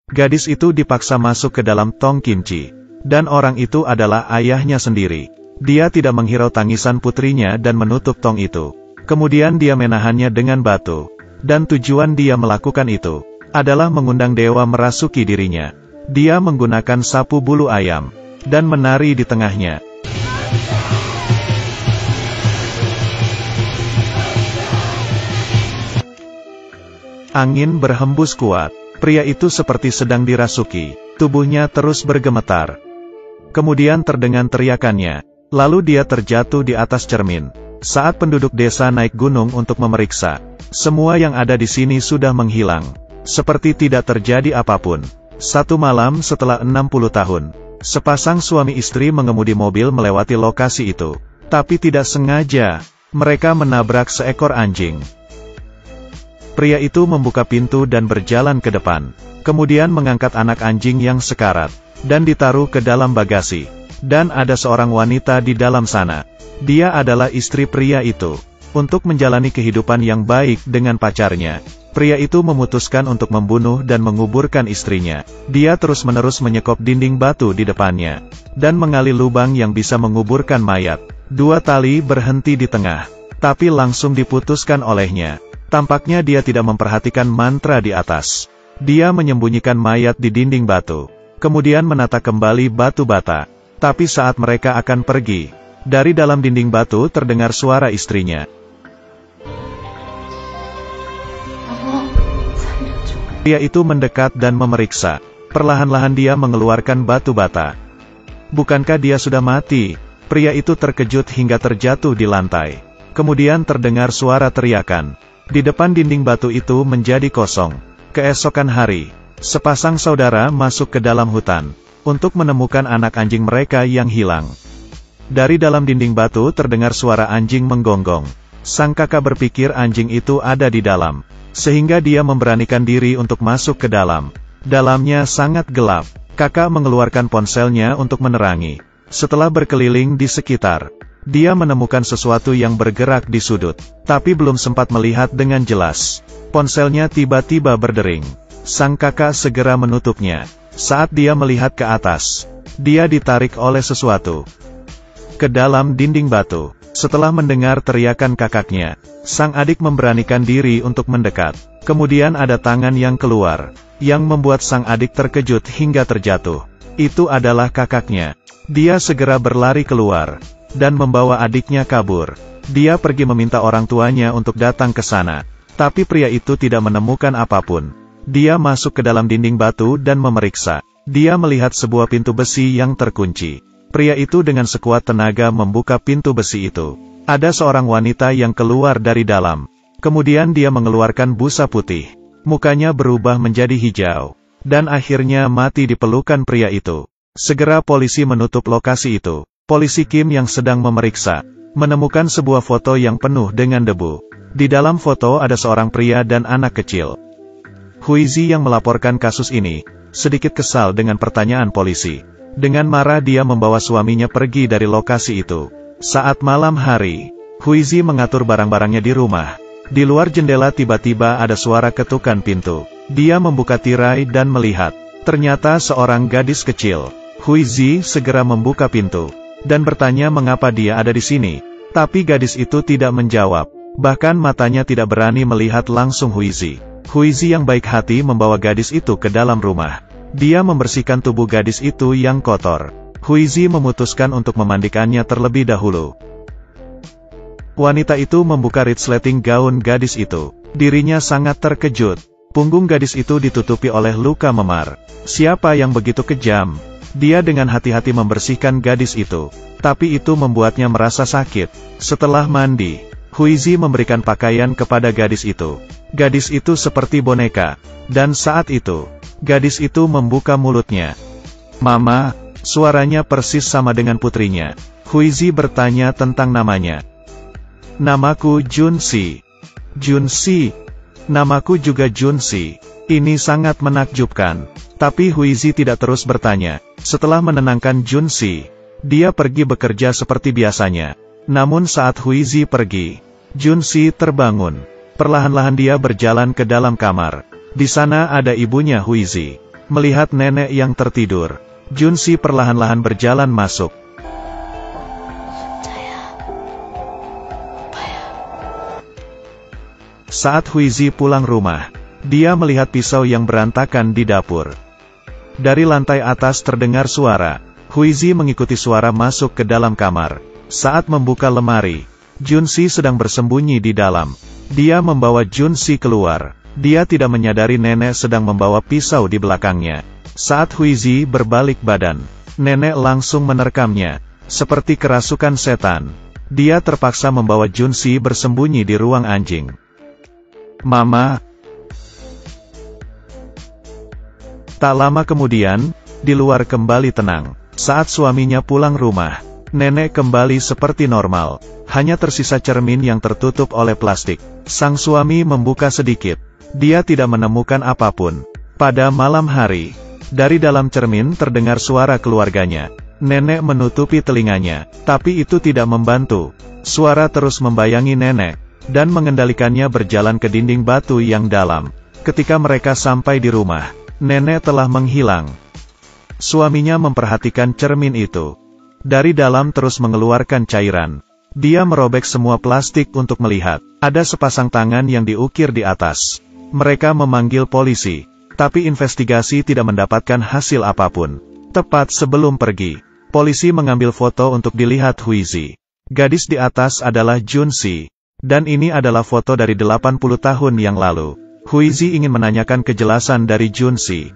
Gadis itu dipaksa masuk ke dalam tong kimchi. Dan orang itu adalah ayahnya sendiri. Dia tidak menghirau tangisan putrinya dan menutup tong itu. Kemudian dia menahannya dengan batu. Dan tujuan dia melakukan itu adalah mengundang dewa merasuki dirinya. Dia menggunakan sapu bulu ayam dan menari di tengahnya. Angin berhembus kuat. Pria itu seperti sedang dirasuki. Tubuhnya terus bergemetar. Kemudian terdengar teriakannya. Lalu dia terjatuh di atas cermin. Saat penduduk desa naik gunung untuk memeriksa, semua yang ada di sini sudah menghilang. Seperti tidak terjadi apapun. Satu malam setelah 60 tahun, sepasang suami istri mengemudi mobil melewati lokasi itu. Tapi tidak sengaja, mereka menabrak seekor anjing. Pria itu membuka pintu dan berjalan ke depan. Kemudian mengangkat anak anjing yang sekarat, dan ditaruh ke dalam bagasi. Dan ada seorang wanita di dalam sana. Dia adalah istri pria itu. Untuk menjalani kehidupan yang baik dengan pacarnya, pria itu memutuskan untuk membunuh dan menguburkan istrinya. Dia terus-menerus menyekop dinding batu di depannya, dan mengali lubang yang bisa menguburkan mayat. Dua tali berhenti di tengah, tapi langsung diputuskan olehnya. Tampaknya dia tidak memperhatikan mantra di atas. Dia menyembunyikan mayat di dinding batu, kemudian menata kembali batu bata. Tapi saat mereka akan pergi, dari dalam dinding batu terdengar suara istrinya. Pria itu mendekat dan memeriksa. Perlahan-lahan dia mengeluarkan batu bata. Bukankah dia sudah mati? Pria itu terkejut hingga terjatuh di lantai. Kemudian terdengar suara teriakan. Di depan dinding batu itu menjadi kosong. Keesokan hari, sepasang saudara masuk ke dalam hutan untuk menemukan anak anjing mereka yang hilang. Dari dalam dinding batu terdengar suara anjing menggonggong. Sang kakak berpikir anjing itu ada di dalam, sehingga dia memberanikan diri untuk masuk ke dalam. Dalamnya sangat gelap. Kakak mengeluarkan ponselnya untuk menerangi. Setelah berkeliling di sekitar, dia menemukan sesuatu yang bergerak di sudut, tapi belum sempat melihat dengan jelas. Ponselnya tiba-tiba berdering. Sang kakak segera menutupnya. Saat dia melihat ke atas, dia ditarik oleh sesuatu ke dalam dinding batu. Setelah mendengar teriakan kakaknya, sang adik memberanikan diri untuk mendekat. Kemudian ada tangan yang keluar, yang membuat sang adik terkejut hingga terjatuh. Itu adalah kakaknya. Dia segera berlari keluar dan membawa adiknya kabur. Dia pergi meminta orang tuanya untuk datang ke sana. Tapi pria itu tidak menemukan apapun. Dia masuk ke dalam dinding batu dan memeriksa. Dia melihat sebuah pintu besi yang terkunci. Pria itu dengan sekuat tenaga membuka pintu besi itu. Ada seorang wanita yang keluar dari dalam. Kemudian dia mengeluarkan busa putih. Mukanya berubah menjadi hijau. Dan akhirnya mati di pelukan pria itu. Segera polisi menutup lokasi itu. Polisi Kim yang sedang memeriksa, menemukan sebuah foto yang penuh dengan debu. Di dalam foto ada seorang pria dan anak kecil. Huizi yang melaporkan kasus ini, sedikit kesal dengan pertanyaan polisi. Dengan marah dia membawa suaminya pergi dari lokasi itu. Saat malam hari, Huizi mengatur barang-barangnya di rumah. Di luar jendela tiba-tiba ada suara ketukan pintu. Dia membuka tirai dan melihat. Ternyata seorang gadis kecil. Huizi segera membuka pintu dan bertanya mengapa dia ada di sini. Tapi gadis itu tidak menjawab. Bahkan matanya tidak berani melihat langsung Huizi. Huizi yang baik hati membawa gadis itu ke dalam rumah. Dia membersihkan tubuh gadis itu yang kotor. Huizi memutuskan untuk memandikannya terlebih dahulu. Wanita itu membuka resleting gaun gadis itu. Dirinya sangat terkejut. Punggung gadis itu ditutupi oleh luka memar. Siapa yang begitu kejam? Dia dengan hati-hati membersihkan gadis itu. Tapi itu membuatnya merasa sakit. Setelah mandi, Huizi memberikan pakaian kepada gadis itu. Gadis itu seperti boneka. Dan saat itu, gadis itu membuka mulutnya. Mama, suaranya persis sama dengan putrinya. Huizi bertanya tentang namanya. Namaku Junsi. Junsi. Namaku juga Junsi. Ini sangat menakjubkan. Tapi Huizi tidak terus bertanya. Setelah menenangkan Junsi, dia pergi bekerja seperti biasanya. Namun saat Huizi pergi, Junsi terbangun. Perlahan-lahan dia berjalan ke dalam kamar. Di sana ada ibunya Huizi. Melihat nenek yang tertidur, Junsi perlahan-lahan berjalan masuk. Saat Huizi pulang rumah, dia melihat pisau yang berantakan di dapur. Dari lantai atas terdengar suara. Huizi mengikuti suara masuk ke dalam kamar. Saat membuka lemari, Junsi sedang bersembunyi di dalam. Dia membawa Junsi keluar. Dia tidak menyadari nenek sedang membawa pisau di belakangnya. Saat Huizi berbalik badan, nenek langsung menerkamnya. Seperti kerasukan setan, dia terpaksa membawa Junsi bersembunyi di ruang anjing. Mama. Tak lama kemudian, di luar kembali tenang. Saat suaminya pulang rumah, nenek kembali seperti normal. Hanya tersisa cermin yang tertutup oleh plastik. Sang suami membuka sedikit. Dia tidak menemukan apapun. Pada malam hari, dari dalam cermin terdengar suara keluarganya. Nenek menutupi telinganya, tapi itu tidak membantu. Suara terus membayangi nenek, dan mengendalikannya berjalan ke dinding batu yang dalam. Ketika mereka sampai di rumah, nenek telah menghilang. Suaminya memperhatikan cermin itu. Dari dalam terus mengeluarkan cairan. Dia merobek semua plastik untuk melihat. Ada sepasang tangan yang diukir di atas. Mereka memanggil polisi, tapi investigasi tidak mendapatkan hasil apapun. Tepat sebelum pergi, polisi mengambil foto untuk dilihat Huizi. Gadis di atas adalah Junsi, dan ini adalah foto dari 80 tahun yang lalu. Huizi ingin menanyakan kejelasan dari Junsi.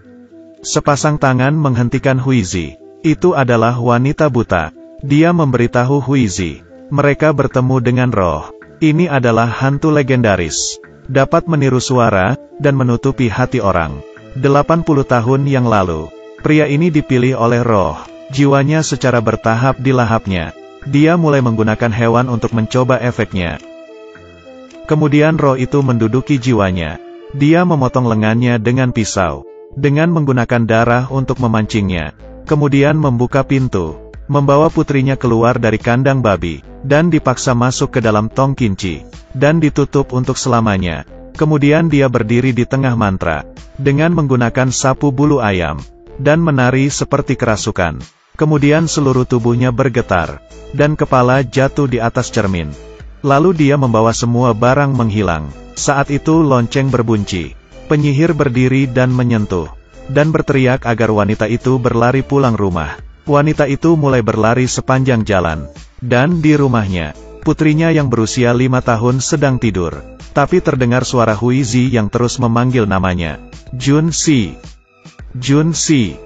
Sepasang tangan menghentikan Huizi. Itu adalah wanita buta. Dia memberitahu Huizi, mereka bertemu dengan roh. Ini adalah hantu legendaris. Dapat meniru suara, dan menutupi hati orang. 80 tahun yang lalu, pria ini dipilih oleh roh. Jiwanya secara bertahap dilahapnya. Dia mulai menggunakan hewan untuk mencoba efeknya. Kemudian roh itu menduduki jiwanya. Dia memotong lengannya dengan pisau. Dengan menggunakan darah untuk memancingnya. Kemudian membuka pintu. Membawa putrinya keluar dari kandang babi, dan dipaksa masuk ke dalam tong kinci, dan ditutup untuk selamanya. Kemudian dia berdiri di tengah mantra, dengan menggunakan sapu bulu ayam, dan menari seperti kerasukan. Kemudian seluruh tubuhnya bergetar, dan kepala jatuh di atas cermin. Lalu dia membawa semua barang menghilang. Saat itu lonceng berbunyi. Penyihir berdiri dan menyentuh, dan berteriak agar wanita itu berlari pulang rumah. Wanita itu mulai berlari sepanjang jalan. Dan di rumahnya, putrinya yang berusia 5 tahun sedang tidur. Tapi terdengar suara Huizi yang terus memanggil namanya. Junsi. Junsi.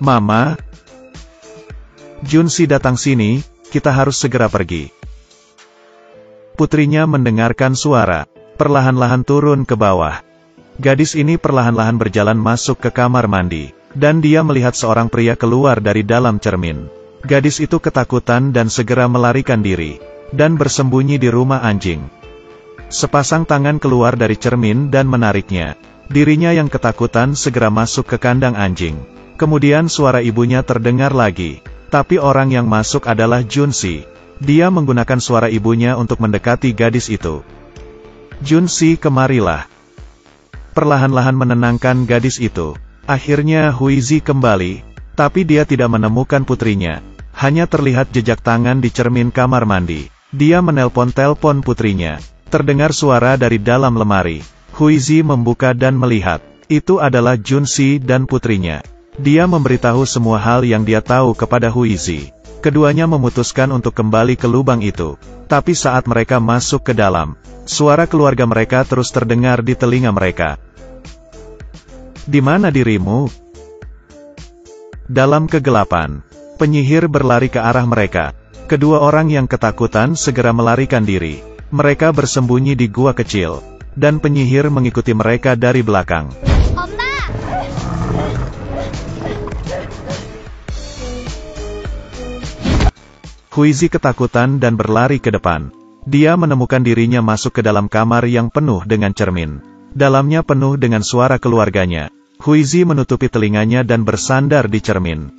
Mama. Junsi datang sini, kita harus segera pergi. Putrinya mendengarkan suara, perlahan-lahan turun ke bawah. Gadis ini perlahan-lahan berjalan masuk ke kamar mandi. Dan dia melihat seorang pria keluar dari dalam cermin. Gadis itu ketakutan dan segera melarikan diri, dan bersembunyi di rumah anjing. Sepasang tangan keluar dari cermin dan menariknya. Dirinya yang ketakutan segera masuk ke kandang anjing. Kemudian suara ibunya terdengar lagi. Tapi orang yang masuk adalah Junsi. Dia menggunakan suara ibunya untuk mendekati gadis itu. Junsi, kemarilah. Perlahan-lahan menenangkan gadis itu. Akhirnya Huizi kembali, tapi dia tidak menemukan putrinya. Hanya terlihat jejak tangan di cermin kamar mandi. Dia menelpon-telpon putrinya. Terdengar suara dari dalam lemari. Huizi membuka dan melihat. Itu adalah Junsi dan putrinya. Dia memberitahu semua hal yang dia tahu kepada Huizi. Keduanya memutuskan untuk kembali ke lubang itu. Tapi saat mereka masuk ke dalam, suara keluarga mereka terus terdengar di telinga mereka. Di mana dirimu? Dalam kegelapan, penyihir berlari ke arah mereka. Kedua orang yang ketakutan segera melarikan diri. Mereka bersembunyi di gua kecil, dan penyihir mengikuti mereka dari belakang. Oma! Huizi ketakutan dan berlari ke depan. Dia menemukan dirinya masuk ke dalam kamar yang penuh dengan cermin. Dalamnya penuh dengan suara keluarganya. Huizi menutupi telinganya dan bersandar di cermin.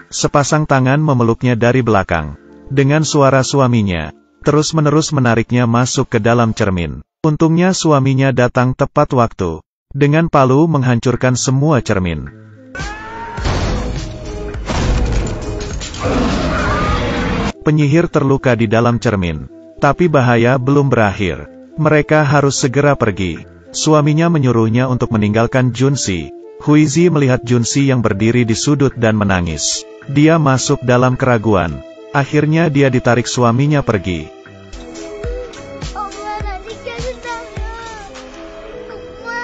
Sepasang tangan memeluknya dari belakang. Dengan suara suaminya, terus-menerus menariknya masuk ke dalam cermin. Untungnya suaminya datang tepat waktu. dengan palu menghancurkan semua cermin. Penyihir terluka di dalam cermin. Tapi bahaya belum berakhir. Mereka harus segera pergi. Suaminya menyuruhnya untuk meninggalkan Junsi. Huizi melihat Junsi yang berdiri di sudut dan menangis. Dia masuk dalam keraguan. Akhirnya dia ditarik suaminya pergi. Oma, nanti kasih saya. Oma.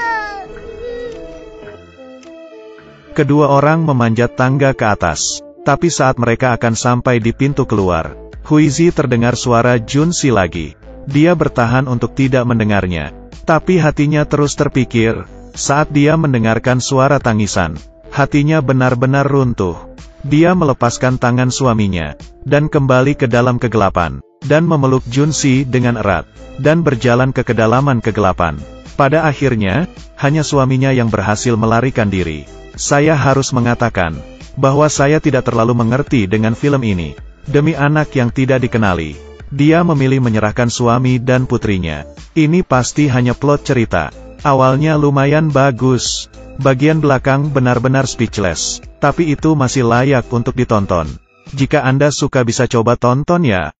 Kedua orang memanjat tangga ke atas. Tapi saat mereka akan sampai di pintu keluar, Huizi terdengar suara Junsi lagi. Dia bertahan untuk tidak mendengarnya. Tapi hatinya terus terpikir. Saat dia mendengarkan suara tangisan, hatinya benar-benar runtuh. Dia melepaskan tangan suaminya, dan kembali ke dalam kegelapan, dan memeluk Junsi dengan erat, dan berjalan ke kedalaman kegelapan. Pada akhirnya, hanya suaminya yang berhasil melarikan diri. Saya harus mengatakan bahwa saya tidak terlalu mengerti dengan film ini. Demi anak yang tidak dikenali, dia memilih menyerahkan suami dan putrinya. Ini pasti hanya plot cerita. Awalnya lumayan bagus. Bagian belakang benar-benar speechless. Tapi itu masih layak untuk ditonton. Jika Anda suka bisa coba tonton ya.